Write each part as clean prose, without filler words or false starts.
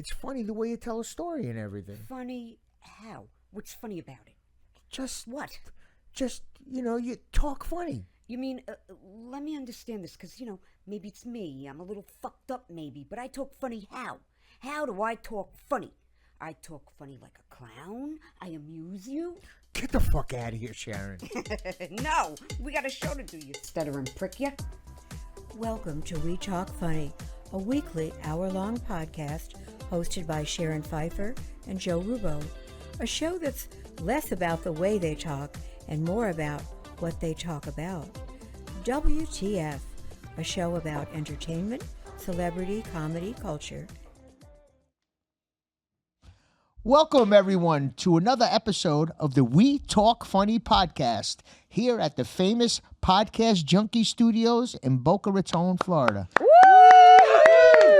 It's funny the way you tell a story and everything. Funny how? What's funny about it? Just What? Just, you talk funny. You mean, let me understand this, because, maybe it's me. I'm a little fucked up, maybe, but I talk funny how? How do I talk funny? I talk funny like a clown? I amuse you? Get the fuck out of here, Sharon. No, we got a show to do, you stuttering prick, ya. Welcome to We Talk Funny, a weekly hour-long podcast hosted by Sharon Pfeiffer and Joe Rubbo, a show that's less about the way they talk and more about what they talk about. WTF, a show about entertainment, celebrity, comedy, culture. Welcome, everyone, to another episode of the We Talk Funny podcast here at the famous Podcast Junkie Studios in Boca Raton, Florida. Woo!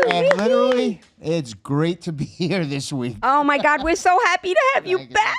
And literally, it's great to be here this week. Oh, my God, we're so happy to have you back.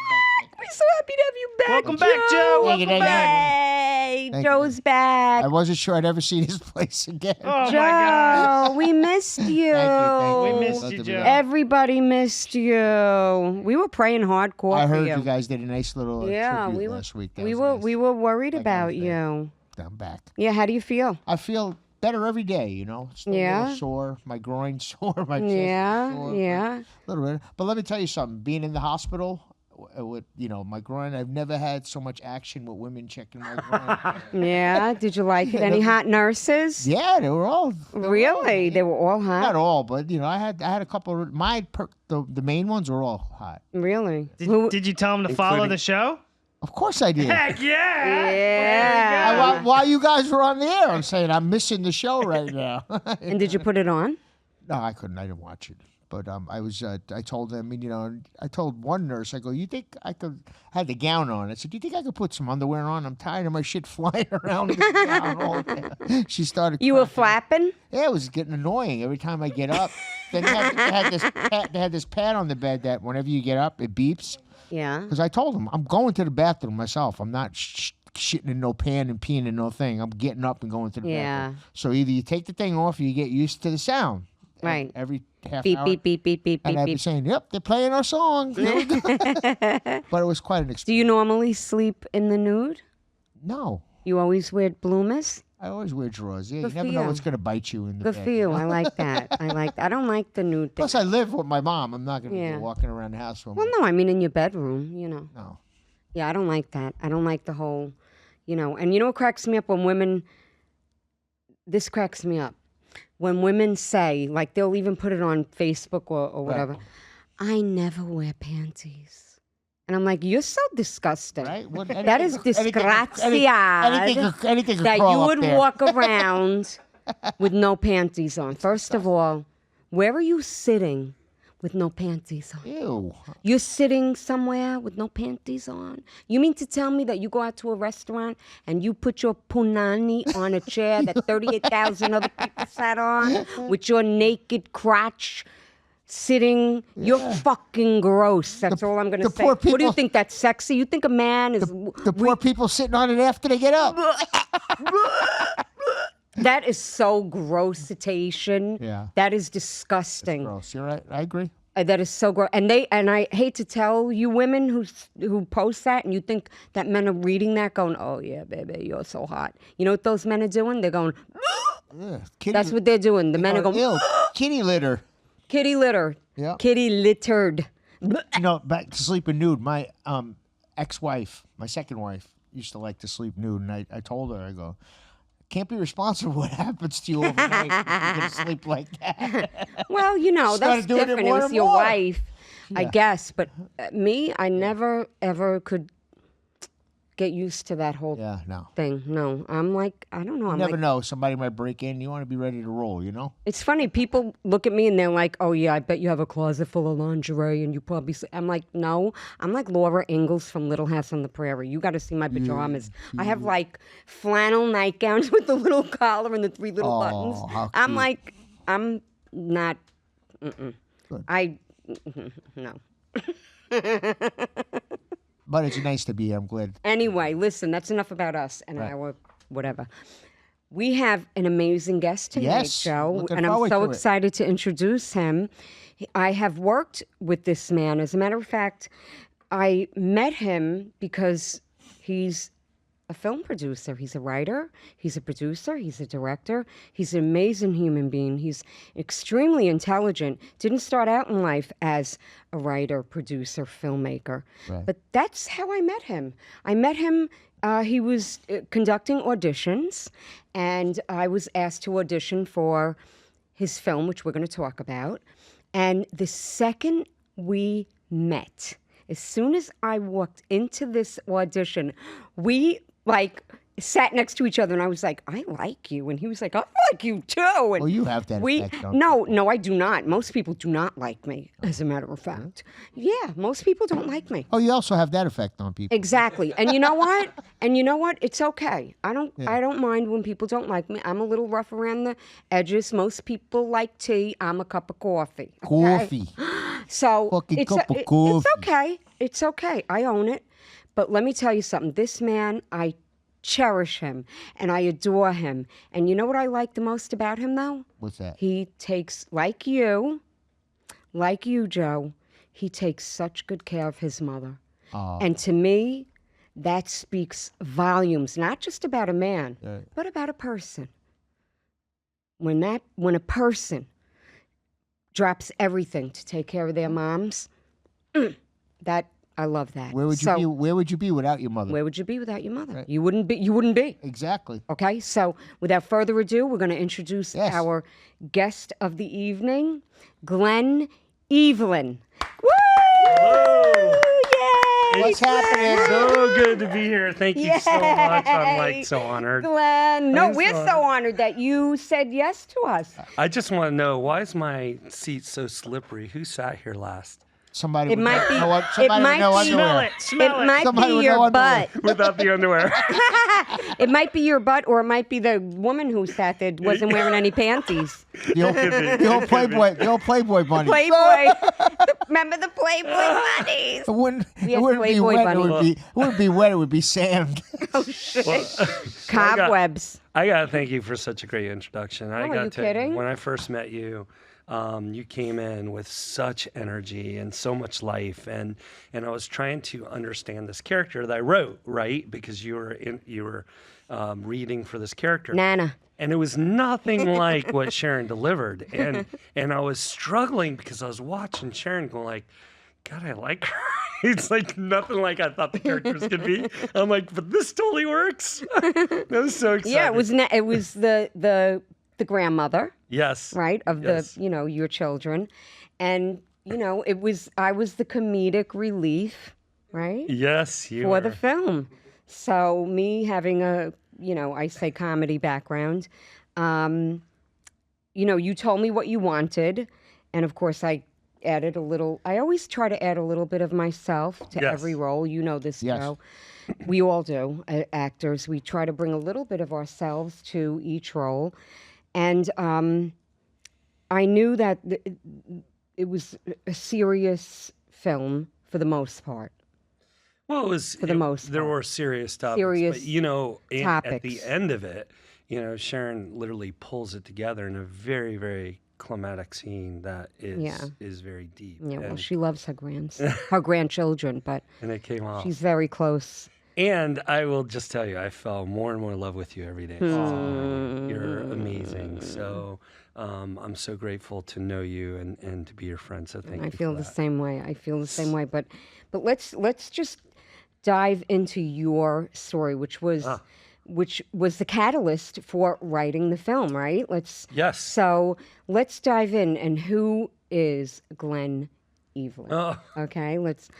We're so happy to have you back. Welcome back, Joe. Thank you, thank you. Hey, Thank you. Joe's back. I wasn't sure I'd ever see this place again. Oh, Joe, my God. we missed you. Thank you. We missed you, Joe. Everybody missed you. We were praying hardcore I for heard you. you guys did a nice little tribute last week. That we was were nice. we were worried Thank about you. you. I'm back. Yeah, how do you feel? I feel better every day, Still a Yeah? little sore. My groin's sore. My chest is Yeah, sore. yeah. A little bit. But let me tell you something. Being in the hospital with, my groin, I've never had so much action with women checking my groin. Yeah, did you like it? Any hot nurses? Yeah, they were all. Really? They were all hot? Not all, but, I had a couple of, the main ones were all hot. Really? Did you tell him to follow the show? Of course I did. Heck yeah! Yeah. While you guys were on the air, I'm saying I'm missing the show right now. And did you put it on? No, I couldn't. I didn't watch it. But I told them, I told one nurse, I go, you think I could, I had the gown on. I said, do you think I could put some underwear on? I'm tired of my shit flying around in the gown all day. She started You were cracking up. flapping? Yeah, it was getting annoying every time I get up. Then they had this pad on the bed that whenever you get up, it beeps. Yeah. Because I told them, I'm going to the bathroom myself. I'm not shitting in no pan and peeing in no thing. I'm getting up and going to the bathroom. So either you take the thing off or you get used to the sound. Right. Every half Beep, hour. beep, beep, beep, beep, And beep, I'd be beep. saying, yep, they're playing our song. Here we go. But it was quite an experience. Do you normally sleep in the nude? No. You always wear bloomers? I always wear drawers. Yeah, Good you never for know you. what's going to bite you in the Good bed. for you. I like that. I don't like the nude thing. Plus, I live with my mom. I'm not going to Yeah. be walking around the house with Well, no, I mean in your bedroom, No. Yeah, I don't like that. I don't like the whole, And you know what cracks me up when women, this cracks me up. When women say, like they'll even put it on Facebook or whatever, I never wear panties. And I'm like, you're so disgusting. Right? What, That is anything could that crawl you up would there. walk around with no panties on. First of all, where are you sitting with no panties on? Ew. You're sitting somewhere with no panties on? You mean to tell me that you go out to a restaurant and you put your punani on a chair that 38,000 other people sat on with your naked crotch sitting? You're fucking gross. That's all I'm going to say. poor What do you people- think? That's sexy? You think a man is... The poor people sitting on it after they get up. That is so gross-itation. Yeah. That is disgusting. Gross. You're right. I agree. That is so gross. And I hate to tell you women who post that and you think that men are reading that going, oh yeah, baby, you're so hot. You know what those men are doing? They're going, Yeah. Kitty, that's what they're doing. The men are going, Ew. Kitty litter. kitty litter. Yeah. Kitty littered. Back to sleeping nude. My ex-wife, my second wife, used to like to sleep nude, and I told her, I go, can't be responsible for what happens to you overnight if you're going to sleep like that. Well, that's Started doing it different. It more was and your more. wife, I Yeah. guess. But me, I never, ever could get used to that whole Yeah, no. thing. No, I'm like, I don't know. You I'm never like, know. Somebody might break in. You want to be ready to roll, It's funny. People look at me and they're like, oh, yeah, I bet you have a closet full of lingerie and you probably... I'm like, no. I'm like Laura Ingalls from Little House on the Prairie. You got to see my pajamas. I have like flannel nightgowns with the little collar and the 3 little buttons. how I'm cute. like, I'm not... Good. No. But it's nice to be here. I'm glad. Anyway, listen, that's enough about us and Right. our whatever. We have an amazing guest tonight, Yes, Joe, looking and I'm forward so to it. excited to introduce him. I have worked with this man. As a matter of fact, I met him because he's a film producer. He's a writer, he's a producer, he's a director. He's an amazing human being. He's extremely intelligent. Didn't start out in life as a writer, producer, filmmaker. Right. But that's how I met him. I met him, he was conducting auditions, and I was asked to audition for his film, which we're going to talk about. And the second we met, as soon as I walked into this audition, we sat next to each other, and I was like, I like you. And he was like, I like you too. And Well, you have that effect, don't no, I do not. Most people do not like me, as a matter of fact. Yeah, most people don't like me. Oh, you also have that effect on people. Exactly. And you know what? It's okay. I don't mind when people don't like me. I'm a little rough around the edges. Most people like tea. I'm a cup of coffee. Okay? Coffee. So Fucking cup of coffee. it's okay. It's okay. I own it. But let me tell you something. This man, I cherish him and I adore him. And you know what I like the most about him, though? What's that? He takes, like you, Joe, he takes such good care of his mother. Oh. And to me, that speaks volumes, not just about a man, Right. but about a person. When a person drops everything to take care of their moms, I love that. Where would you be? Where would you be without your mother? Where would you be without your mother? Right. You wouldn't be. Exactly. Okay, so without further ado, we're going to introduce Yes. our guest of the evening, Glenn Evelyn. Woo! Hello. Yay! What's happening? So good to be here. Thank you so much. I'm Yay! like so honored. Glenn, no, I'm we're so so honored that you said yes to us. I just want to know, why is my seat so slippery? Who sat here last? Somebody It would might be. know, It somebody might would know be. underwear. Smell It it. might Somebody be with your no underwear. butt. Without the underwear. It might be your butt, or it might be the woman who sat there wasn't wearing any panties. The old Playboy bunny. Playboy. Remember the Playboy bunnies? It wouldn't, We it had wouldn't be Playboy wet. bunnies. It wouldn't be wet. It would be sand. Oh shit! Well, Cobwebs. I got to thank you for such a great introduction. I Oh, are got you to, kidding? When I first met you, you came in with such energy and so much life, and I was trying to understand this character that I wrote, right? Because you were reading for this character. Nana. And it was nothing like what Sharon delivered. And I was struggling because I was watching Sharon going like, God, I like her. It's like nothing like I thought the characters could be. I'm like, but this totally works. That was so exciting. Yeah, it was the grandmother, Yes. right, of Yes. the your children, and I was the comedic relief, right, Yes, you for are. the film. So me having a I say comedy background, you told me what you wanted, and of course I added a little. I always try to add a little bit of myself to Yes. every role. You know this, Yes. Joe. We all do, actors. We try to bring a little bit of ourselves to each role, and I knew that it was a serious film for the most part. Well, it was For the most there part. were serious topics, Serious but at the topics. end of it, Sharon literally pulls it together in a very, very climatic scene that is very deep. Yeah, well, and, she loves her grandchildren, but and it came off. she's very close. And I will just tell you, I fell more and more in love with you every day. You're amazing. So I'm so grateful to know you and to be your friend. So thank you. I feel for the that. same way. I feel the same way. But let's just dive into your story, which was the catalyst for writing the film, right? Yes. So let's dive in. And who is Glenn Evelyn? Oh. Okay, let's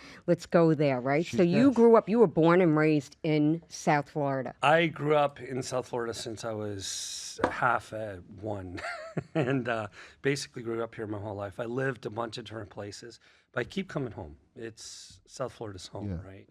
go there, right? So you were born and raised in South Florida. I grew up in South Florida since I was half at one, and basically grew up here my whole life. I lived a bunch of different places, but I keep coming home. It's South Florida's home, right?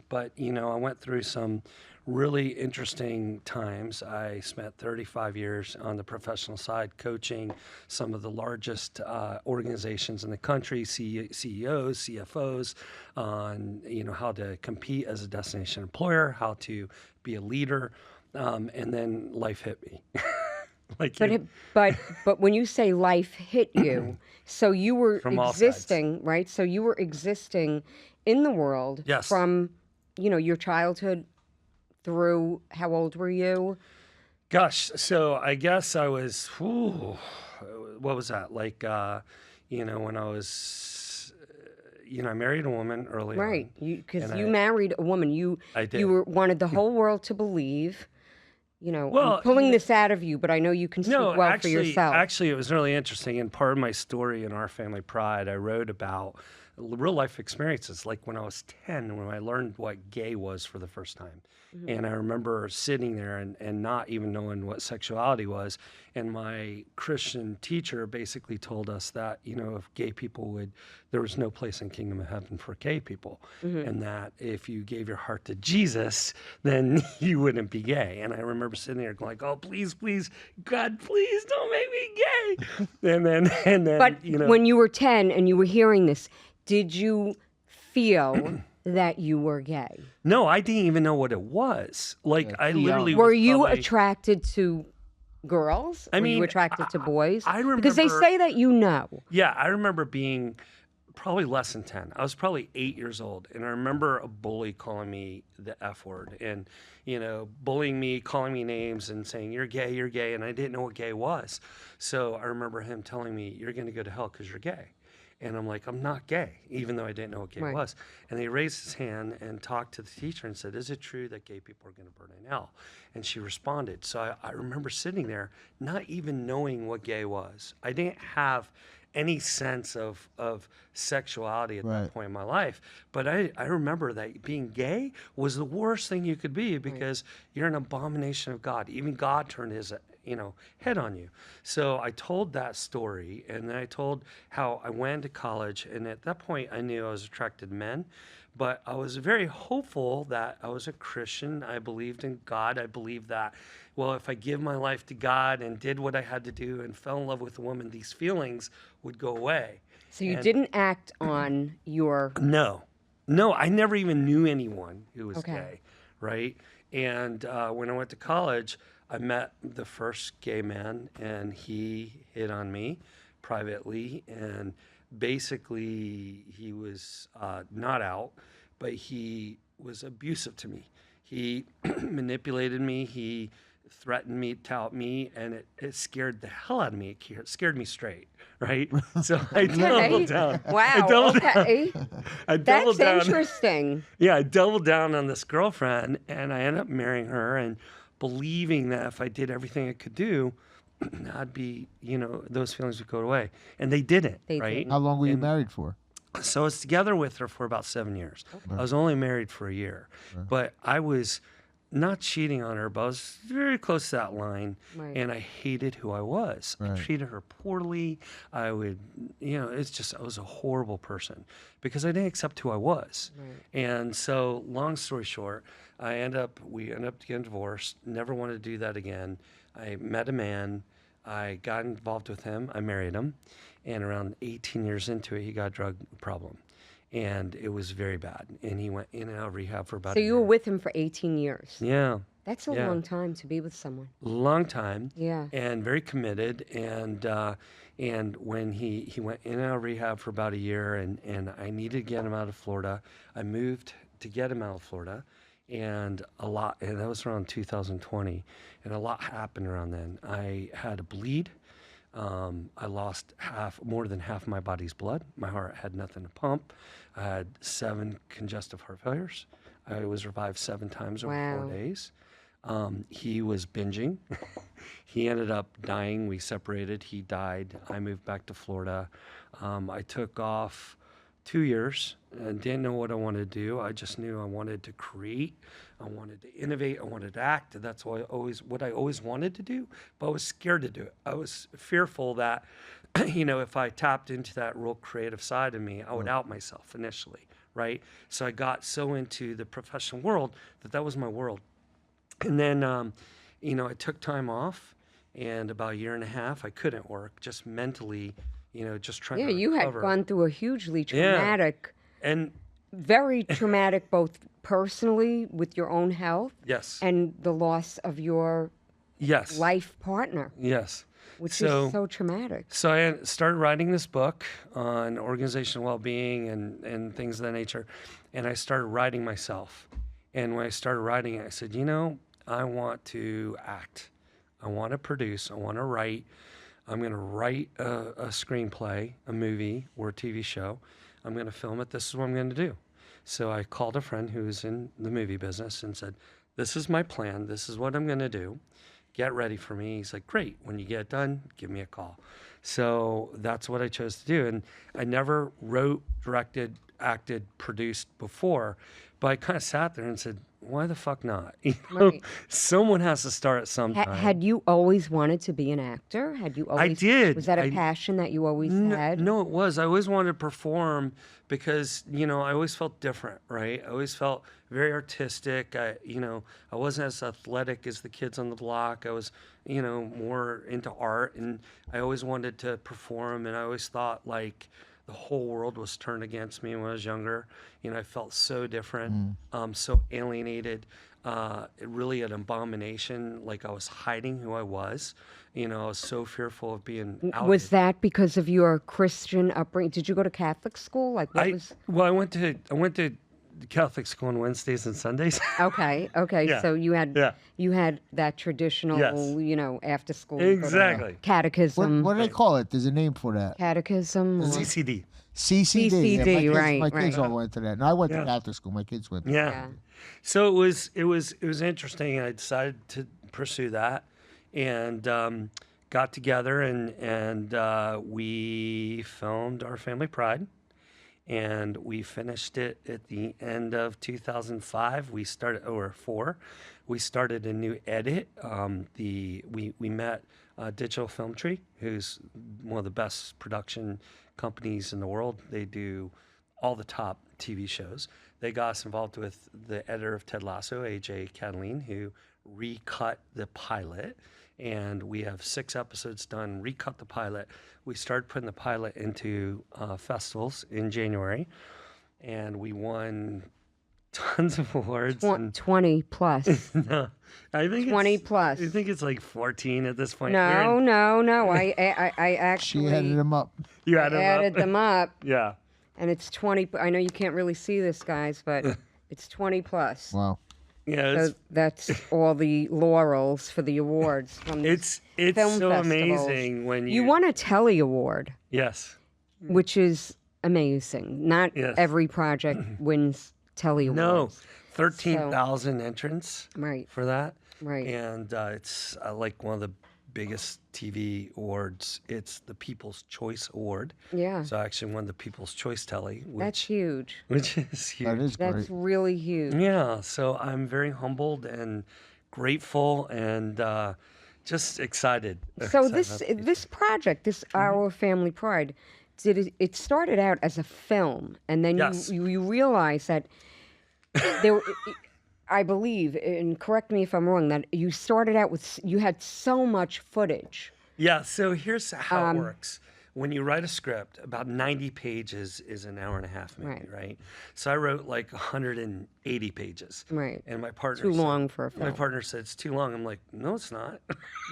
But I went through some really interesting times. I spent 35 years on the professional side coaching some of the largest organizations in the country, CEOs, CFOs, on how to compete as a destination employer, how to be a leader. And then life hit me. like But you- but when you say life hit you, so you were From all sides. existing, right? So you were existing in the world Yes. from, your childhood through how old were you? Gosh, so I guess I was, what was that? Like, when I was, I married a woman early Right. on. Because and you I- married a woman. You I did. wanted the whole world to believe. Well, I'm pulling this out of you, but I know you can speak No, well actually, for yourself. actually, it was really interesting. And part of my story in Our Family Pride, I wrote about real life experiences, like when I was 10, when I learned what gay was for the first time. Mm-hmm. And I remember sitting there and not even knowing what sexuality was. And my Christian teacher basically told us that, if gay people there was no place in Kingdom of Heaven for gay people. Mm-hmm. And that if you gave your heart to Jesus, then you wouldn't be gay. And I remember sitting there going like, oh, please, please, God, please don't make me gay. and then, But when you were 10 and you were hearing this, did you feel that you were gay? No, I didn't even know what it was. Like, I literally Were was you probably- attracted to girls? I Were you mean, attracted to boys? I Because they remember- say that you know. Yeah, I remember being probably less than 10. I was probably 8 years old. And I remember a bully calling me the F word and, bullying me, calling me names and saying, you're gay. And I didn't know what gay was. So I remember him telling me, you're going to go to hell because you're gay. And I'm like, I'm not gay, even though I didn't know what gay Right. was. And he raised his hand and talked to the teacher and said, is it true that gay people are going to burn in hell? And she responded. So I remember sitting there, not even knowing what gay was. I didn't have any sense of sexuality at Right. that point in my life. But I remember that being gay was the worst thing you could be because you're an abomination of God. Even God turned his head on you. So I told that story, and then I told how I went to college, and at that point I knew I was attracted to men, but I was very hopeful that I was a Christian. I believed in God. I believed that, well, if I give my life to God and did what I had to do and fell in love with a woman, these feelings would go away. So you And- didn't act on your... No, I never even knew anyone who was Okay. gay, right? And when I went to college, I met the first gay man, and he hit on me privately. And basically, he was not out, but he was abusive to me. He manipulated me. He threatened me, to out me, and it scared the hell out of me. It scared me straight, right? So I doubled down. Wow, I doubled okay. down. I doubled That's down. interesting. Yeah, I doubled down on this girlfriend, and I ended up marrying her and believing that if I did everything I could do, I'd be, those feelings would go away. And they didn't, They right? didn't. How long were you married for? So I was together with her for about 7 years. I was only married for a year. But I was not cheating on her, but I was very close to that line. Right. And I hated who I was. I Right. treated her poorly. I would, I was a horrible person because I didn't accept who I was. Right. And so, long story short, we ended up getting divorced. Never wanted to do that again. I met a man. I got involved with him. I married him. And around 18 years into it, he got a drug problem. And it was very bad. And he went in and out of rehab for about So a you were year. with him for 18 years. Yeah, That's a Yeah. long time to be with someone. long time. Yeah. And very committed. And when he went in and out of rehab for about a year, and I needed to get him out of Florida, I moved to get him out of Florida. And that was around 2020, and a lot happened around then. I had a bleed. I lost more than half my body's blood. My heart had nothing to pump. I had 7 congestive heart failures. I was revived 7 times over Wow. 4 days. He was binging. He ended up dying. We separated. He died. I moved back to Florida. I took off 2 years and didn't know what I wanted to do. I just knew I wanted to create. I wanted to innovate. I wanted to act. And that's what I always wanted to do, but I was scared to do it. I was fearful that, if I tapped into that real creative side of me, I would out myself initially, right? So I got so into the professional world that was my world. And then, I took time off, and about a year and a half, I couldn't work, just mentally, just trying Yeah, to you had recover. gone through a hugely traumatic... And very traumatic, both personally with your own health Yes. and the loss of your Yes. life partner, Yes. which So- is so traumatic. So I started writing this book on organizational well-being and things of that nature, and I started writing myself. And when I started writing it, I said, I want to act. I want to produce. I want to write. I'm going to write a screenplay, a movie, or a TV show. I'm going to film it. This is what I'm going to do. So I called a friend who's in the movie business and said, this is my plan. This is what I'm going to do. Get ready for me. He's like, great. When you get done, give me a call. So that's what I chose to do. And I never wrote, directed, acted, produced before, but I kind of sat there and said, why the fuck not? Right. Someone has to start at some time. Had you always wanted to be an actor? Had you always? did. Was that a passion that you always had? No, it was. I always wanted to perform because, I always felt different, right? I always felt very artistic. I wasn't as athletic as the kids on the block. I was, more into art, and I always wanted to perform, and I always thought like the whole world was turned against me when I was younger. I felt so different, so alienated, really an abomination, like I was hiding who I was. I was so fearful of being outed. Was that because of your Christian upbringing? Did you go to Catholic school? Like what was? Well, I went to Catholic school on Wednesdays and Sundays. Okay. Yeah. So you had that traditional, Yes. after school Exactly. catechism. What do they call it? There's a name for that. Catechism. or- CCD. CCD. CCD, My right. kids all went to that. And I went Yeah. to Catholic school. My kids went. Yeah. So it was interesting. I decided to pursue that, and got together and we filmed Our Family Pride, and we finished it at the end of 2005. We started We started a new edit. We met Digital Film Tree, who's one of the best production companies in the world. They do all the top TV shows. They got us involved with the editor of Ted Lasso, AJ Cataline, who recut the pilot. And we have 6 episodes done, recut the pilot. We started putting the pilot into festivals in January, and we won tons of awards. and 20 plus. no, I think 20 it's, plus. I think it's like 14 at this point. No. I actually She added them up. You added added them up, Yeah. and it's 20. I know you can't really see this, guys, but it's 20 plus. Wow. Yeah. So that's all the laurels for the awards from the It's film so festivals. amazing when you. You won a Telly Award, Yes. which is amazing. Not Yes. every project wins Telly No. Awards. 13,000 entrants Right, for that. right. And it's like one of the biggest TV awards. It's the People's Choice Award. Yeah, So I actually won the People's Choice Telly, that's huge. which is huge. That is That's great. really huge. Yeah, so I'm very humbled and grateful and just excited. So Excited. this project, this Our Family Pride, it started out as a film, and then Yes. you realize that there. I believe, and correct me if I'm wrong, that you started out with you had so much footage. Yeah, so here's how it works. When you write a script, about 90 pages is an hour and a half maybe, right? So I wrote like 180 pages. Right. And my partner Too said- long for a My film. partner said it's too long. I'm like, no, it's not.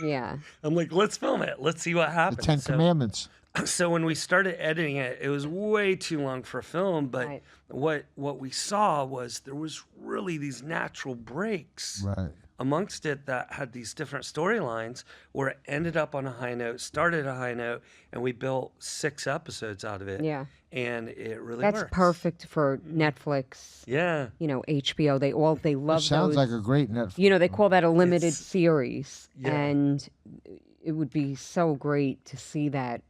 Yeah. I'm like, let's film it. Let's see what The happens. 10 Commandments. So when we started editing it, it was way too long for a film. But Right. what we saw was there was really these natural breaks Right. amongst it that had these different storylines where it ended up on a high note, started a high note, and we built 6 episodes out of it. Yeah. And it really That's works. perfect for Netflix. Yeah. HBO. They love Sounds those. like a great Netflix. They call that a limited It's- series, yeah. and it would be so great to see that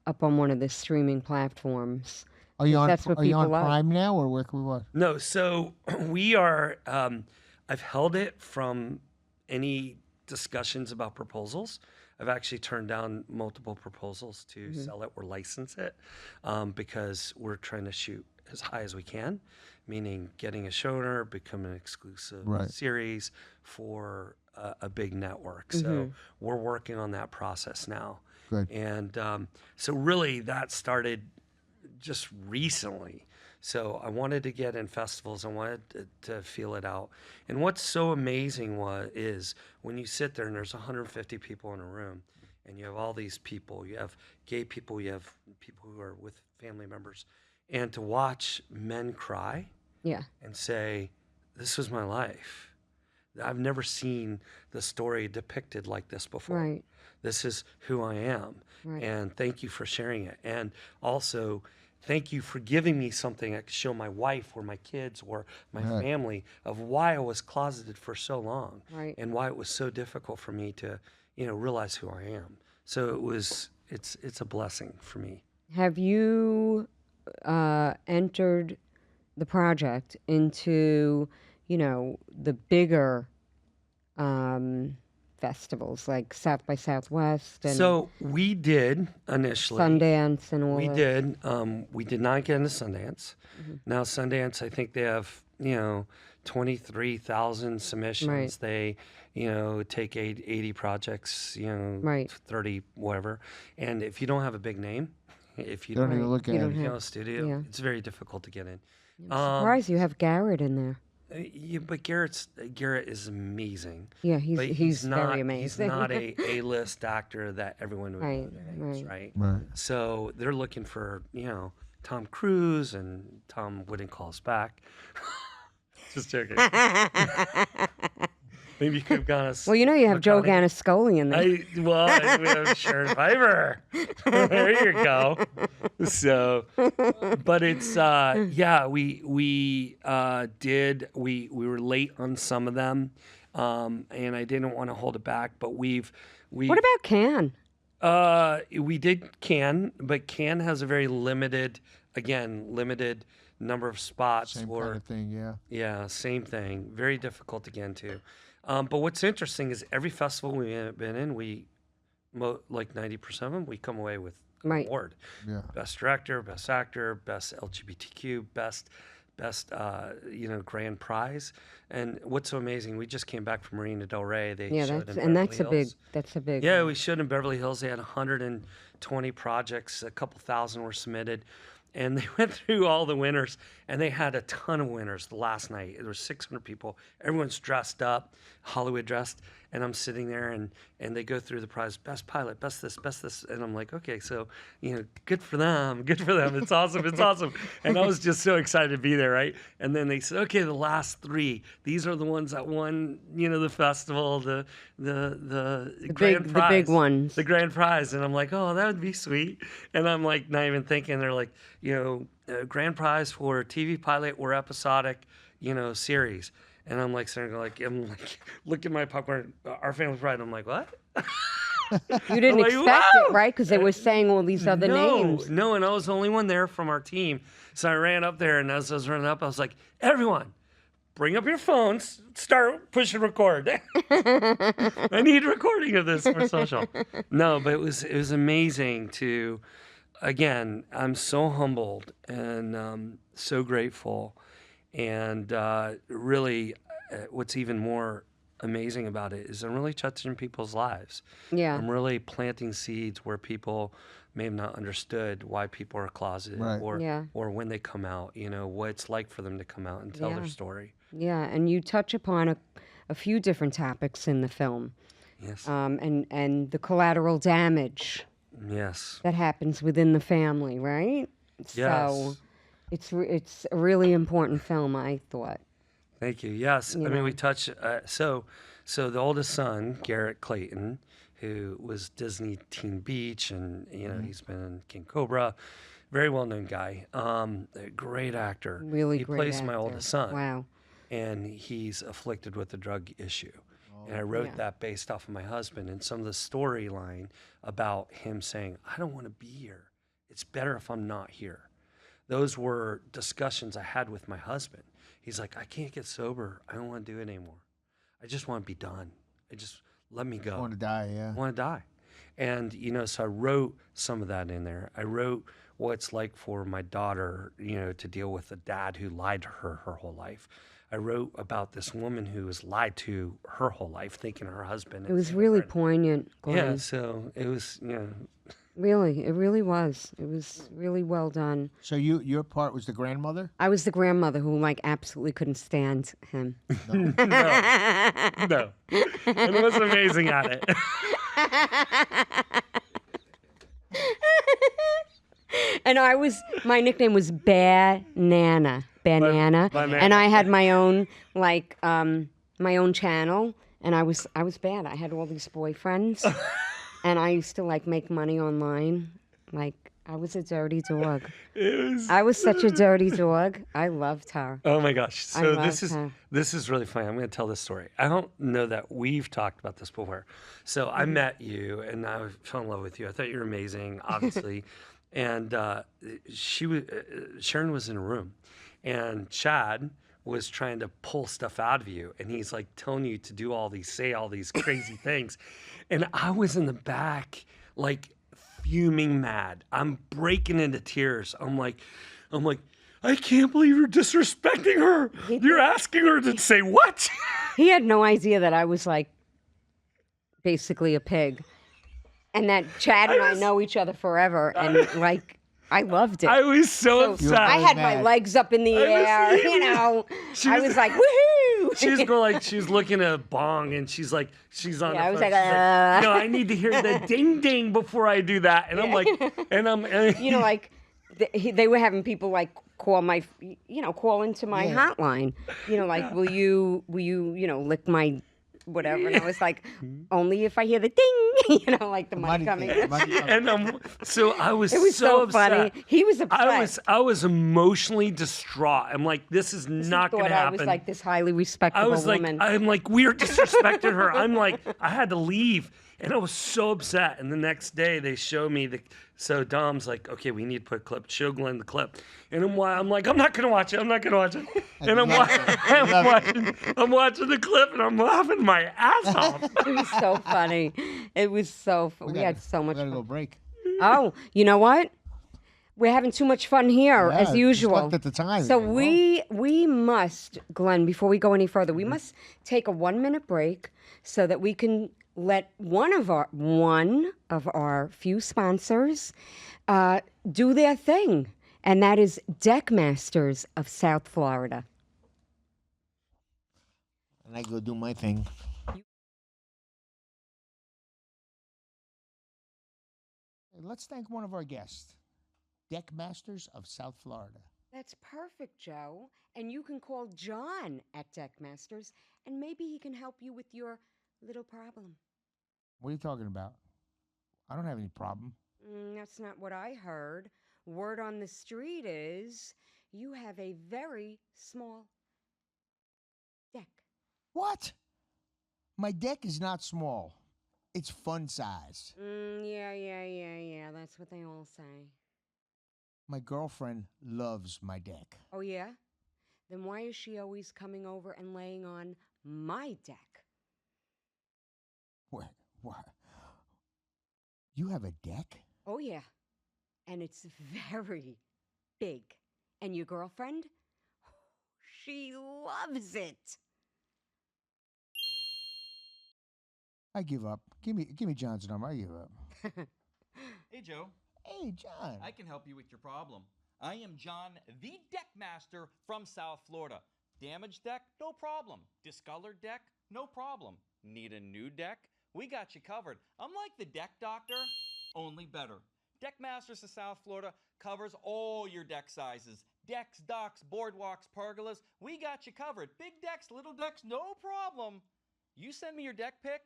up on one of the streaming platforms. Are you on? that's what Are you on people love. Prime now, or where can we watch? No, so we are, I've held it from any discussions about proposals. I've actually turned down multiple proposals to sell it or license it because we're trying to shoot as high as we can, meaning getting a showrunner, become an exclusive Right. series for a big network. So we're working on that process now. Good. And so really that started just recently. So I wanted to get in festivals. I wanted to feel it out. And what's so amazing is when you sit there and there's 150 people in a room, and you have all these people. You have gay people. You have people who are with family members, and to watch men cry Yeah. and say, "This was my life. I've never seen the story depicted like this before. Right. This is who I am. Right. And thank you for sharing it. And also, thank you for giving me something I could show my wife or my kids or my family of why I was closeted for so long Right. and why it was so difficult for me to, realize who I am. So it's a blessing for me. Have you entered the project into, the bigger festivals like South by Southwest and So we did initially. Sundance and all We that? did. We did not get into Sundance. Now Sundance, I think they have 23,000 submissions. Right. They take 80 projects. Right. 30 whatever. And if you don't have a big name, if you Don't don't even look You at don't it. have- have a studio, yeah. it's very difficult to get in. I'm surprised you have Garrett in there. But Garrett is amazing. Yeah, But he's not, very amazing. He's not a A-list actor that everyone would Right, know their names, right. right? So they're looking for, Tom Cruise, and Tom wouldn't call us back. Just joking. Maybe you could have gone us. Well, you have Joe Ganascoli in there. We have Sharon Pfeiffer. There you go. So, but it's we were late on some of them, and I didn't want to hold it back. But we What about Cannes? we did Cannes, but Cannes has a very limited number of spots. Same kind of thing, yeah. Yeah, same thing. Very difficult to get into. But what's interesting is every festival we've been in, like 90% of them, we come away with an Right. award. Yeah. Best director, best actor, best LGBTQ, best grand prize. And what's so amazing, we just came back from Marina Del Rey. They Yeah, showed that's in a Beverly big Hills. Yeah, we showed in Beverly Hills. They had 120 projects. A couple thousand were submitted. And they went through all the winners, and they had a ton of winners the last night. There were 600 people. Everyone's dressed up, Hollywood dressed, and I'm sitting there, and they go through the prize, best pilot, best this, and I'm like, okay, so, good for them. It's awesome, it's awesome. And I was just so excited to be there, right? And then they said, okay, the last 3, these are the ones that won, the festival, the grand prize. The big ones. The grand prize. And I'm like, oh, that would be sweet. And I'm like, not even thinking. They're like, grand prize for TV pilot or episodic, series. And I'm like, look at my popcorn, Our Family Pride. I'm like, what? You didn't like, expect "Wow!" it, right? Because they were saying all these other names. No, and I was the only one there from our team. So I ran up there, and as I was running up, I was like, everyone, bring up your phones, start push and record. I need recording of this for social. No, but it was amazing to, again, I'm so humbled and so grateful. And really, what's even more amazing about it is I'm really touching people's lives. Yeah. I'm really planting seeds where people may have not understood why people are closeted Right. or when they come out, what it's like for them to come out and tell Yeah. their story. Yeah, and you touch upon a few different topics in the film, Yes. and the collateral damage Yes. that happens within the family, right? So Yes. it's a really important film, I thought. Thank you. Yes. You I mean, know. we touch, so the oldest son, Garrett Clayton, who was Disney Teen Beach, and, he's been in King Cobra, very well-known guy, a great actor. Really he great plays my actor. oldest son. Wow. And he's afflicted with a drug issue. And I wrote Yeah. that based off of my husband and some of the storyline about him saying, I don't want to be here. It's better if I'm not here. Those were discussions I had with my husband. He's like, I can't get sober. I don't want to do it anymore. I just want to be done. Let me go. I want to die, yeah. I want to die. And, so I wrote some of that in there. I wrote what it's like for my daughter, to deal with a dad who lied to her whole life. I wrote about this woman who was lied to her whole life, thinking her husband. It was really poignant, Glenn. Yeah, so it was, Really, it really was. It was really well done. So your part was the grandmother? I was the grandmother who absolutely couldn't stand him. No. And I was amazing at it. And my nickname was Banana. Banana. Banana. And I had my own my own channel, and I was bad. I had all these boyfriends. And I used to make money online. I was a dirty dog. I was such a dirty dog. I loved her. Oh my gosh. So her. this is really funny. I'm going to tell this story. I don't know that we've talked about this before. So I met you and I fell in love with you. I thought you were amazing, obviously. And Sharon was in a room, and Chad was trying to pull stuff out of you, and he's telling you to say all these crazy things. And I was in the back, fuming mad. I'm breaking into tears. I'm like, I can't believe you're disrespecting her. You're asking her to say what? He had no idea that I was basically a pig. And that Chad and I know each other forever, and I loved it. I was so upset. I had my mad. legs up in the air, I was like, woohoo! She's going she's looking at a bong, and she's on. Yeah, the I was phone. like, She's no, I need to hear the ding ding before I do that. And I'm they were having people call my, call into my hotline. Will you, lick my whatever? And I was like, uply if I hear the ding, the money coming. And so I was. It was so upset. funny. He was upset. I was emotionally distraught. I'm like, this is not going to happen. I was this highly respectable woman. I'm like, we're disrespecting her. I had to leave. And I was so upset. And the next day they show me so Dom's like, okay, we need to put a clip. Show Glenn the clip. And I'm like, I'm not going to watch it. I'm not going to watch it. And I'm watching the clip, and I'm laughing my ass off. It was so funny. It was so fun. We had so much We gotta fun. go break. Oh, you know what? We're having too much fun here, as just usual. looked at the time. So Like, we must, Glenn, before we go any further, we must take a 1-minute break so that we can let one of our few sponsors do their thing, and that is Deck Masters of South Florida. and I go do my thing. Let's thank one of our guests, Deck Masters of South Florida. That's perfect, Joe. And you can call John at Deck Masters, and maybe he can help you with your little problem. What are you talking about? I don't have any problem. That's not what I heard. Word on the street is you have a very small deck. What? My deck is not small. It's fun size. Yeah. That's what they all say. My girlfriend loves my deck. Oh, yeah? Then why is she always coming over and laying on my deck? What? You have a deck? Oh, yeah. And it's very big. And your girlfriend? She loves it. I give up. Give me John's number. I give up. Hey, Joe. Hey, John. I can help you with your problem. I am John, the deck master from South Florida. Damaged deck? No problem. Discolored deck? No problem. Need a new deck? We got you covered. I'm like the deck doctor, only better. Deck Masters of South Florida covers all your deck sizes. Decks, docks, boardwalks, pergolas. We got you covered. Big decks, little decks, no problem. You send me your deck pick,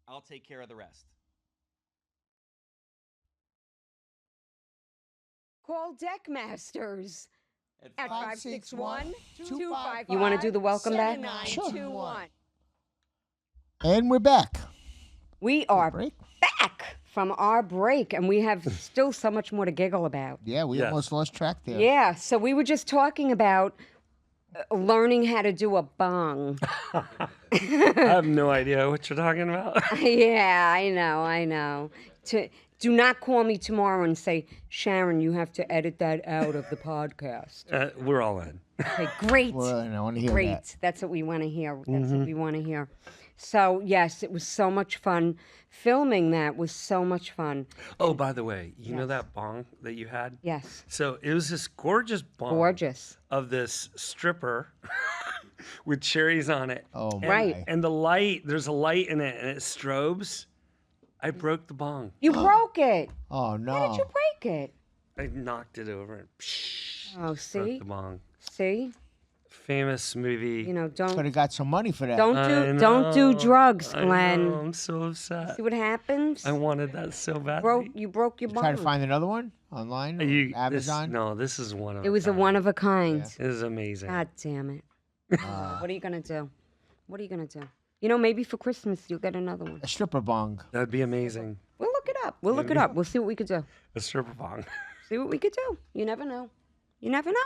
I'll take care of the rest. Call Deck Masters at 561-255. 561-255. You want to do the welcome back? 7921. And we're back. We are Break? back from our break, and we have still so much more to giggle about. Yeah, we Yes. almost lost track there. Yeah, so we were just talking about learning how to do a bong. I have no idea what you're talking about. Yeah, I know. Do not call me tomorrow and say, Sharon, you have to edit that out of the podcast. We're all in. Okay, great. Well, I want to hear Great. that. That's what we want to hear. That's what we want to hear. So, yes, it was so much fun. Filming that was so much fun. Oh, by the way, you know that bong that you had? Yes. So it was this gorgeous bong Gorgeous. of this stripper with cherries on it. Oh, my. Right. And the light, there's a light in it and it strobes. I broke the bong. You broke it. Oh, no. How did you break it? I knocked it over and Oh, broke see? the bong. See? Famous movie. You know, Could don't have got some money for that. don't do drugs, I Glenn. know, I'm so upset. See what happens? I wanted that so badly. You broke your Try to bone. find another one online? Or Amazon? This is one of It was a one of a kind. It is amazing. God damn it. What are you gonna do? What are you gonna do? You know, maybe for Christmas you'll get another one. A stripper bong. That'd be amazing. We'll look it up. We'll look it up. We'll see what we could do. A stripper bong. See what we could do. You never know. You never know.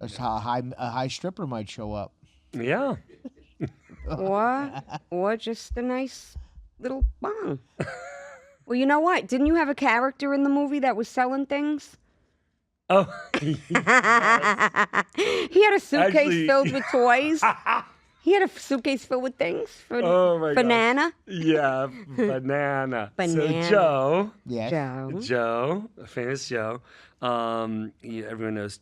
That's how a high stripper might show up. Yeah. Or just a nice little bong. Well, you know what? Didn't you have a character in the movie that was selling things? Oh. He had a suitcase Actually- filled with toys. He had a suitcase filled with things for Oh my gosh. banana. Yeah, banana. Banana. So Joe, Yes. Joe. famous Joe. Everyone knows.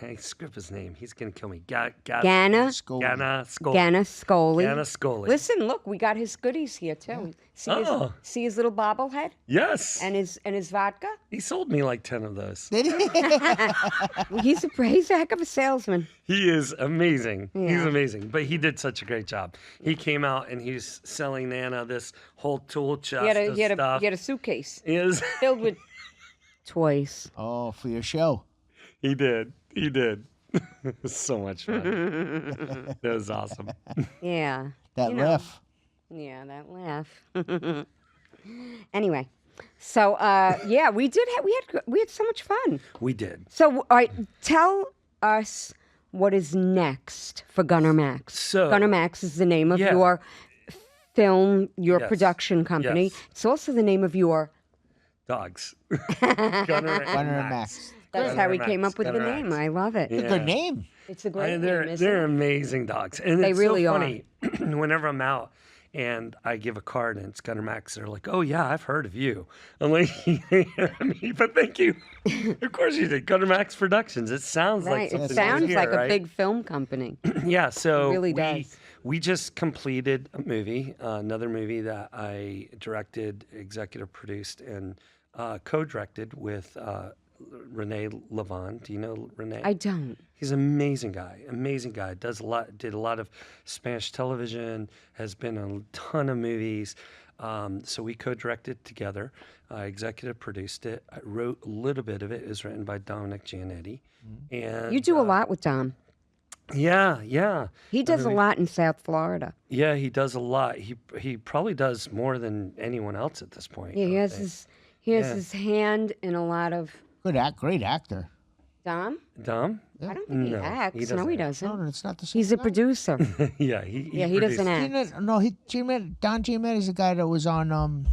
I screw up his name. He's gonna kill me. Ganna. Scold. Ganna Scully. Ganna Scully. Ganna Scully. Listen, look, we got his goodies here too. Oh. See his little bobblehead Yes. and his vodka. He sold me like 10 of those. Did he? He's a heck of a salesman. He is amazing. He's Yeah. amazing. But he did such a great job. He came out and he's selling Nana this whole tool chest He had of stuff. he had a suitcase He is. filled with toys. Oh, for your show. He did. He did. It was so much fun. That was awesome. Yeah. That You know. laugh. Yeah, that laugh. Anyway, so yeah, we had so much fun. We did. So, all right, tell us what is next for Gunnar Max. So- Gunnar Max is the name of Yeah. your film, your Yes. production company. Yes. It's also the name of your. Dogs. Gunnar and Max. That's Gunnar how he Max, came up with the Gunnar name. Max. I love it. Yeah. Good name. It's a great They're name, isn't they're it? amazing dogs, and They it's really so are. funny. Whenever I'm out and I give a card and it's Gunnar Max, they're like, "Oh yeah, I've heard of you." I'm like, "But thank you." Of course you did. Gunnar Max Productions. It sounds like Right. something It you sounds would hear, like a right? big film company. Yeah, so really does. we just completed a movie, another movie that I directed, executive produced, and co-directed with Renee Levon. Do you know Renee? I don't. He's an amazing guy. Amazing guy. Did a lot of Spanish television. Has been in a ton of movies. So we co-directed together. I executive produced it. I wrote a little bit of it. It was written by Dominic Giannetti. And You do a lot with Dom. Yeah, yeah. He does a lot in South Florida. Yeah, he does a lot. He probably does more than anyone else at this point. Yeah, I he would has think. his hand in a lot of. Great actor. Dom? Dom? I don't think No, he acts. he no, doesn't he act. doesn't. No, it's not the same. He's a guy. producer. Yeah, Yeah, he doesn't produced- act. No, Giamatti is the guy that was on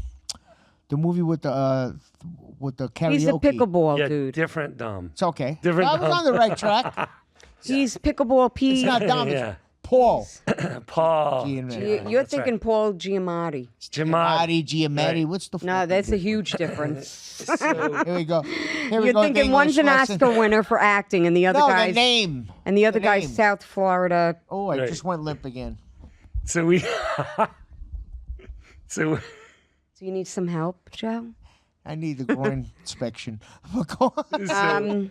the movie with the karaoke. He's a pickleball Yeah, dude. different Dom. It's okay. Different I was on the right track. He's pickleball Pete. It's not Dom. Yeah. It's Paul. Paul. Giamatti. You're That's thinking right. Paul Giamatti. Giamatti. Giamatti. Right. What's the? No, fucking that's a difference? huge difference. So, Here we go. Here we You're go with thinking the one's an English lesson. Oscar winner for acting, and the other No, the guy's name. and the other the guy's name. South Florida. Oh, I Right. just went limp again. so we. so Do you need some help, Joe? I need the groin inspection. Go on.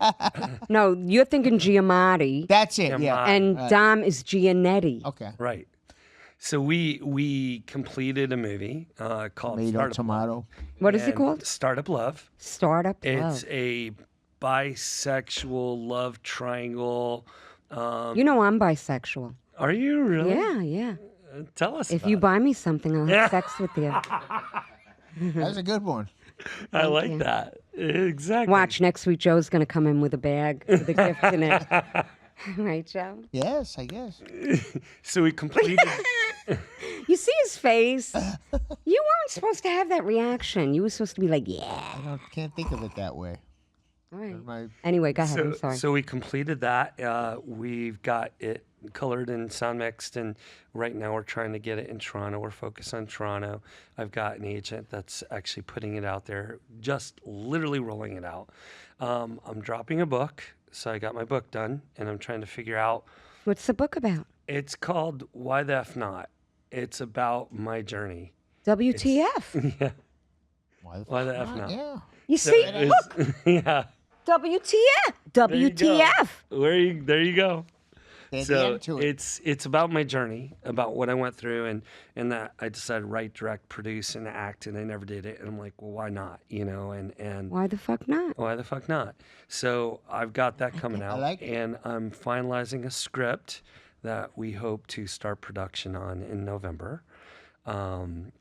No, you're thinking Giamatti, That's it. Yeah. Giamatti. and Dom is Giannetti. Okay. right. So we completed a movie called Tomato, Startup tomato. What is it and called? Startup Love. Startup It's Love. a bisexual love triangle. You know I'm bisexual. Are you really? Yeah. Tell us. If you about buy me something, I'll have sex with you. That's a good one. it. I like that. Exactly. Watch, next week Joe's going to come in with a bag with a gift in it. Right, Joe? Yes, I guess. So we completed. You see his face? You weren't supposed to have that reaction. You were supposed to be like, yeah. Can't think of it that way. All right. My, Anyway, go ahead. I'm sorry. So we completed that. We've got it colored and sound mixed, and right now we're trying to get it in Toronto. We're focused on Toronto. I've got an agent that's actually putting it out there, just literally rolling it out. I'm dropping a book, so I got my book done, and I'm trying to figure out. What's the book about? It's called Why the F Not? It's about my journey. WTF? Yeah. why the F not? Yeah. You see? Look, Yeah. WTF? There you go. WTF? There you go. There's the So end to it. it's about my journey, about what I went through, and that I decided to write, direct, produce, and act, and I never did it. And I'm like, well, why not? You know, and Why the fuck not? why the fuck not? So I've got that coming out, like it. and I'm finalizing a script that we hope to start production on in November, and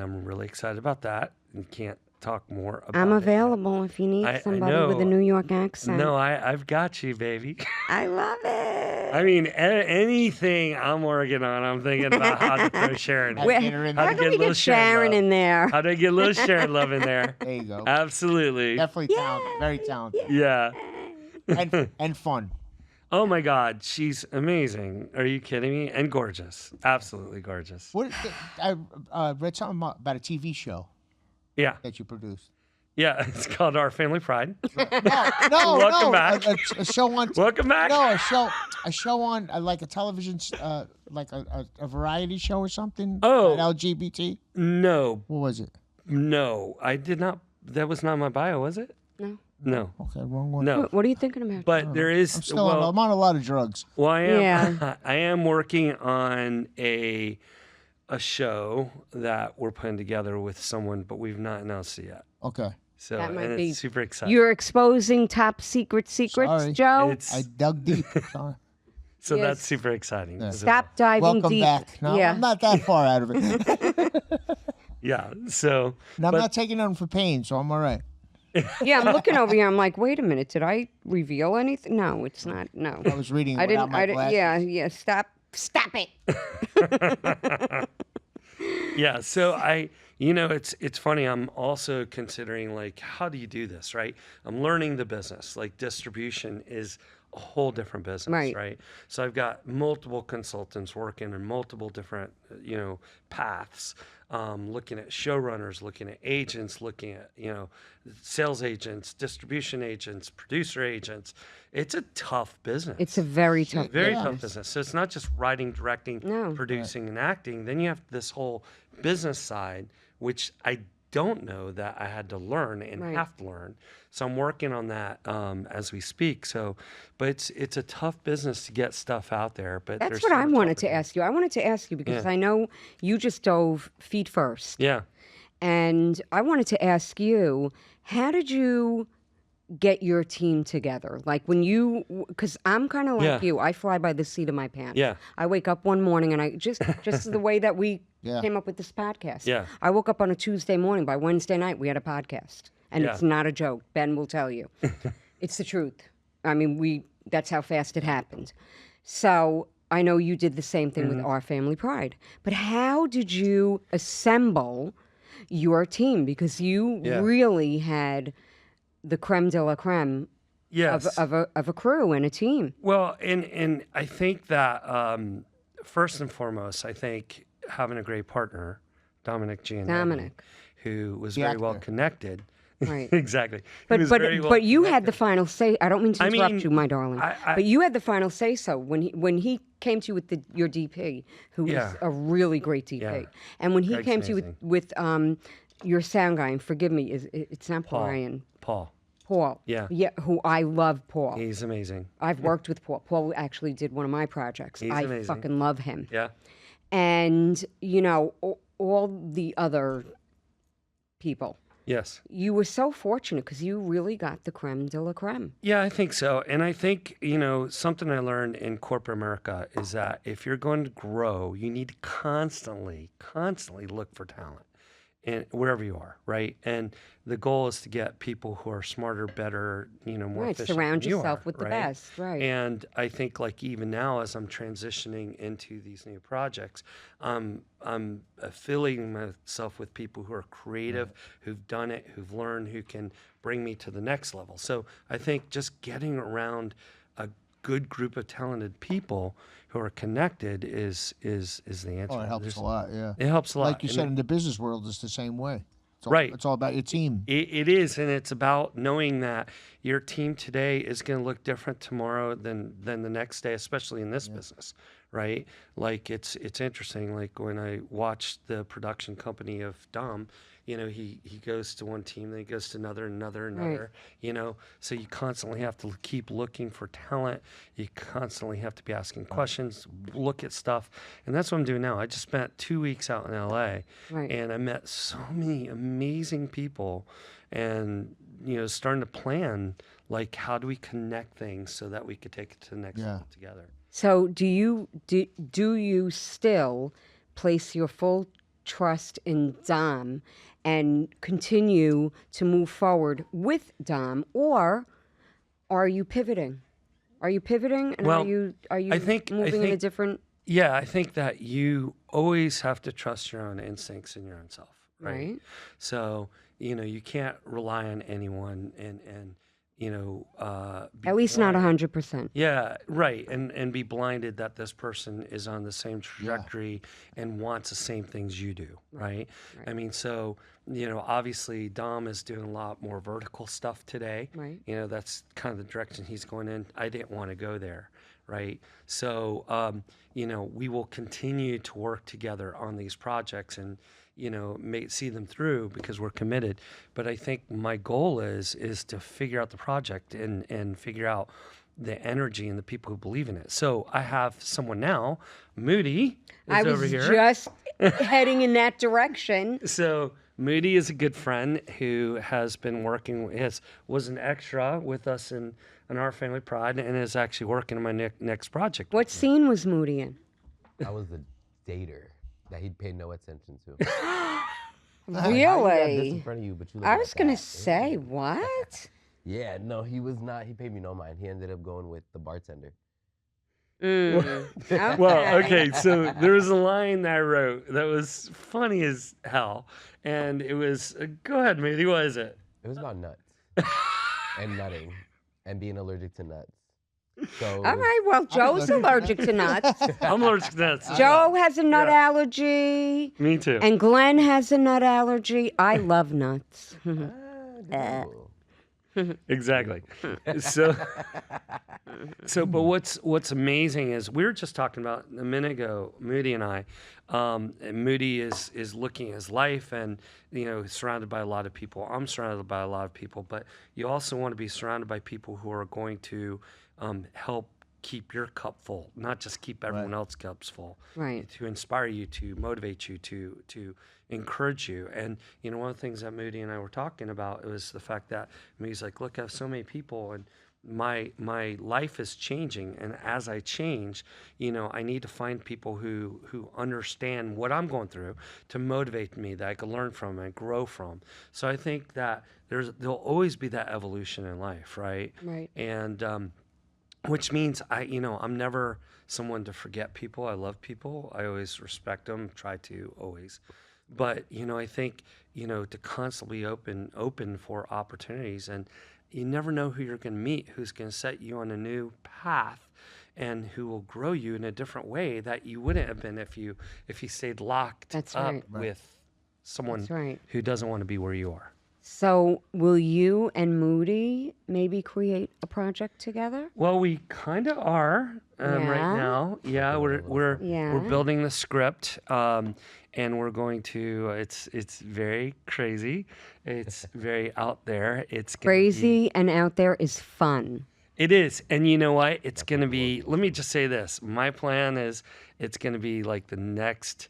I'm really excited about that. And can't talk more about I'm it. available if you need I somebody with a know. New York accent. No, I've got you, baby. I love it. I mean, anything I'm working on, I'm thinking about how to throw Sharon in. Where- Get her in How How to there. can we little get Sharon love. in there? How do I get little Sharon love in there? There you go. Absolutely. Definitely talented. Very talented. Yeah. And fun. Oh my God, she's amazing. Are you kidding me? And gorgeous. Absolutely gorgeous. What? I read something about a TV show Yeah. that you produced. Yeah. It's called Our Family Pride. No, Welcome no. back. A show on. Welcome back. No, a show on like a television, like a variety show or something. Oh. At LGBT. No, What was it? no. I did not. That was not my bio, was it? No. No. Okay, wrong one. No. What are you thinking about? But there is. I'm still on, I'm on a lot of drugs. Well, I am. Yeah. I am working on a show that we're putting together with someone, but we've not announced it yet. Okay. So That might and be- it's super exciting. You're exposing top secrets, Sorry. Joe. It's I dug deep. Sorry. so Yes. that's super exciting. Yeah. as well. Stop diving Welcome deep. back. No, yeah. I'm not that far out of it. Yeah. So And I'm but- not taking nothing for pain, so I'm all right. Yeah, I'm looking over here. I'm like, wait a minute. Did I reveal anything? No, it's not. No. I was reading I without didn't. my I didn't. glasses. Yeah. Stop it. Yeah, so it's funny. I'm also considering like, how do you do this, right? I'm learning the business. Like distribution is a whole different business, Right. So I've got multiple consultants working in multiple different, paths. Looking at showrunners, looking at agents, looking at sales agents, distribution agents, producer agents. It's a tough business. It's a very tough. Very Yeah. tough business. So it's not just writing, directing, No. producing, and acting. Then you have this whole business side, which I don't know that I had to learn and Right. have to learn. So I'm working on that as we speak. But it's a tough business to get stuff out there. But That's there's what so I much wanted to opportunity. ask you. I wanted to ask you because Yeah. I know you just dove feet first. Yeah. And I wanted to ask you, how did you get your team together? Like when you, because I'm kind of like Yeah. you, I fly by the seat of my pants. Yeah. I wake up one morning and I just the way that we Yeah. came up with this podcast. Yeah. I woke up on a Tuesday morning. By Wednesday night, we had a podcast. And Yeah. it's not a joke. Ben will tell you. It's the truth. I mean, that's how fast it happened. So I know you did the same thing Mm-hmm. with Our Family Pride. But how did you assemble your team? Because you Yeah. really had the creme de la creme Yes. of a crew and a team. Well, and I think that first and foremost, I think having a great partner, Dominic Gianelli, Dominic. who was The very well actor. connected. Right. Exactly. He But was but very well but you had the connected. final say. I don't mean to I interrupt mean, you, my darling. I- but you had the final say. So when he came to you with your DP, who Yeah. is a really great DP, Yeah. and when he Greg's came to you with your sound guy, and forgive me, it's not Paul. Brian. Paul. Paul. Yeah. Yeah. Who I love, Paul. He's amazing. I've worked with Paul. Paul actually did one of my projects. He's I amazing. fucking love him. Yeah. And all the other people. Yes. You were so fortunate because you really got the creme de la creme. Yeah, I think so. And I think, something I learned in corporate America is that if you're going to grow, you need to constantly look for talent. and wherever you are, right? And the goal is to get people who are smarter, better, more Right, efficient surround than you yourself are, with the right? best, right. And I think like even now as I'm transitioning into these new projects, I'm affiliating myself with people who are creative, who've done it, who've learned, who can bring me to the next level. So I think just getting around a good group of talented people who are connected is the answer. Oh, it helps a lot. Yeah. It helps a lot. Like you And said, in the business world, it's the same way. Right. It's all about your team. It is, and it's about knowing that your team today is going to look different tomorrow than the next day, especially in this business, right? Like it's interesting. Like when I watched the production company of Dom, he goes to one team, then he goes to another, So you constantly have to keep looking for talent. You constantly have to be asking questions, look at stuff, and that's what I'm doing now. I just spent 2 weeks out in LA, and I met so many amazing people, and starting to plan like how do we connect things so that we could take it to the next level together. So do you still place your full trust in Dom and continue to move forward with Dom, or are you pivoting? Are you pivoting, and Well, are you I think moving in a different? Yeah, I think that you always have to trust your own instincts and your own self, right? Right. So, you can't rely on anyone and be At least not blind. 100%. Yeah, right. And be blinded that this person is on the same trajectory and wants the same things you do, right? I mean, so, obviously Dom is doing a lot more vertical stuff today. Right. That's kind of the direction he's going in. I didn't want to go there, right? So, we will continue to work together on these projects and, see them through because we're committed. But I think my goal is to figure out the project and figure out the energy and the people who believe in it. So I have someone now, Moody, is over here. I was just heading in that direction. So Moody is a good friend who has been working, was an extra with us in Our Family Pride and is actually working on my next project. What scene was Moody in? I was the dater that he paid no attention to. This Really? in front of you, but you look I like was gonna that. say what? Yeah, no, he was not. He paid me no mind. He ended up going with the bartender. Well, okay, so there was a line that I wrote that was funny as hell. And it was, go ahead, Moody, what is it? It was about nuts and nutting and being allergic to nuts. So All right, well, Joe's allergic to nuts. I'm allergic to nuts. Joe has a nut allergy. Me too. And Glenn has a nut allergy. I love nuts. Exactly. So, but what's amazing is we were just talking about a minute ago, Moody and I. And Moody is looking at his life and surrounded by a lot of people. I'm surrounded by a lot of people, but you also want to be surrounded by people who are going to help keep your cup full, not just keep everyone else's cups full. Right. To inspire you, to motivate you, to encourage you. And one of the things that Moody and I were talking about was the fact that Moody's like, look, I have so many people and my life is changing, and as I change, I need to find people who understand what I'm going through to motivate me, that I can learn from and grow from. So I think that there'll always be that evolution in life, right? Right. And which means I'm never someone to forget people. I love people. I always respect them. Try to always. But I think to constantly open for opportunities, and you never know who you're going to meet, who's going to set you on a new path, and who will grow you in a different way that you wouldn't have been if you stayed locked That's up right. with someone That's right. who doesn't want to be where you are. So will you and Moody maybe create a project together? Well, we kind of are right Yeah? now. Yeah, we're Yeah. building the script, and we're going to. It's very crazy. It's very out there. It's gonna Crazy and out there is fun. It is, and you know what? It's going to be. Let me just say this. My plan is it's going to be like the next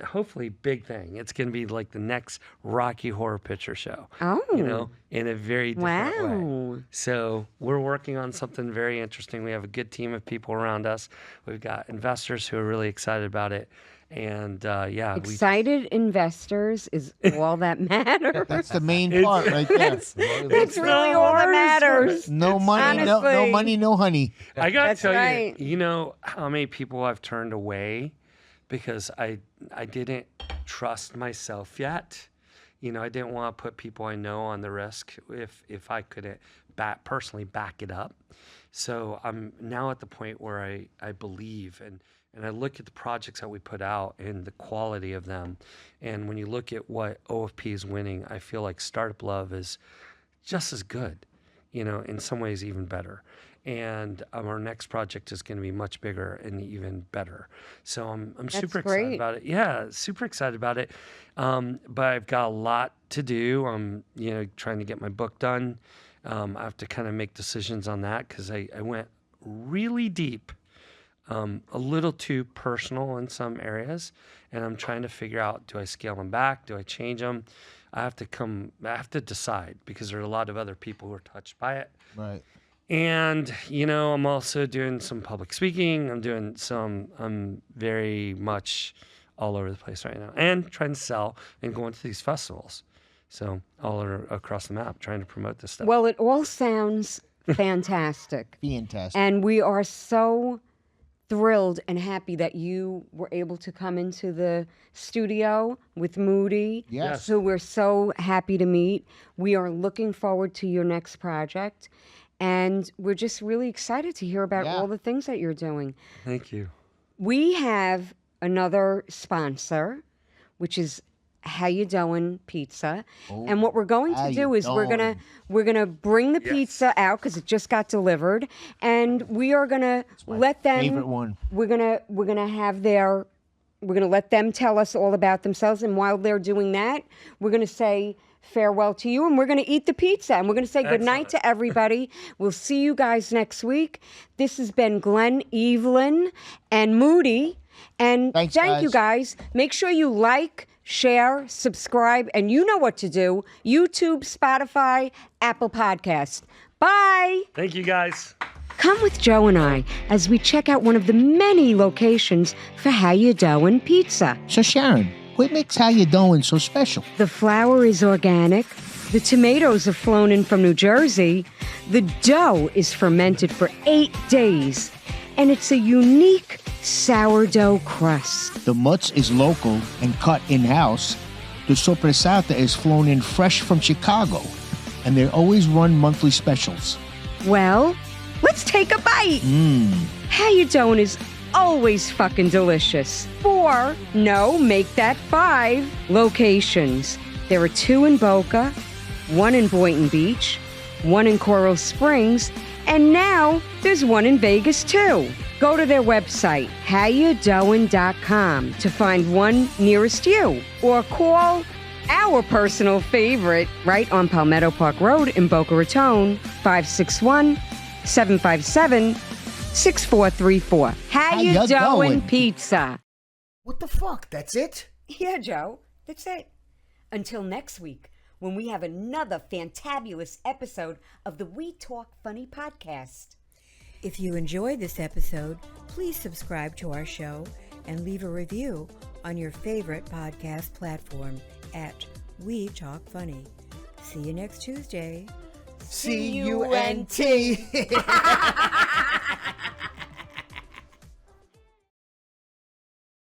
hopefully big thing. It's going to be like the next Rocky Horror Picture Show. Oh. You know, in a very different way. Wow. So we're working on something very interesting. We have a good team of people around us. We've got investors who are really excited about it. And Excited investors is all that matters. That's the main part right there. It's really all that matters. No money, no Honestly. money, no honey. I got to That's tell right. you, you know how many people I've turned away because I didn't trust myself yet. You know, I didn't want to put people I know on the risk if I couldn't personally back it up. So I'm now at the point where I believe and I look at the projects that we put out and the quality of them. And when you look at what OFP is winning, I feel like Startup Love is just as good, you know, in some ways even better. And our next project is going to be much bigger and even better. So I'm super excited great. about it. Yeah, super excited about it. But I've got a lot to do. I'm, you know, trying to get my book done. I have to kind of make decisions on that because I went really deep, a little too personal in some areas. And I'm trying to figure out, do I scale them back? Do I change them? I have to decide because there are a lot of other people who are touched by it. Right. And, you know, I'm also doing some public speaking. I'm very much all over the place right now and trying to sell and going to these festivals. So all across the map, trying to promote this stuff. Well, it all sounds fantastic. Fantastic. And we are so thrilled and happy that you were able to come into the studio with Moody, Yes. who we're so happy to meet. We are looking forward to your next project. And we're just really excited to hear about Yeah. all the things that you're doing. Thank you. We have another sponsor, which is How You Doin' Pizza. And what we're going How to you do is we're doin'? gonna bring the pizza out because it just got delivered, and we are gonna let them. favorite one. We're gonna have their. We're gonna let them tell us all about themselves, and while they're doing that, we're gonna say farewell to you, and we're going to eat the pizza, and we're going to say good night to everybody. We'll see you guys next week. This has been Glenn Evelyn and Moody, and Thanks, thank you guys. Make sure you like, share, subscribe, and you know what to do. YouTube, Spotify, Apple Podcasts. Bye. Thank you, guys. Come with Joe and I as we check out one of the many locations for How You Doin' Pizza. So Sharon, what makes How You Doin' so special? The flour is organic. The tomatoes are flown in from New Jersey. The dough is fermented for 8 days. And it's a unique sourdough crust. The mutz is local and cut in-house. The sopressata is flown in fresh from Chicago. And they always run monthly specials. Well, let's take a bite. How You Doin' is always fucking delicious. 4, no, make that 5 locations. There are 2 in Boca, 1 in Boynton Beach, 1 in Coral Springs, and now there's 1 in Vegas too. Go to their website, howyodoin.com, to find one nearest you, or call our personal favorite right on Palmetto Park Road in Boca Raton, 561-757-6434. How you ya doin' doin'? pizza? What the fuck? That's it? Yeah, Joe, that's it. Until next week, when we have another fantabulous episode of the We Talk Funny podcast. If you enjoyed this episode, please subscribe to our show and leave a review on your favorite podcast platform at We Talk Funny. See you next Tuesday. C-U-N-T.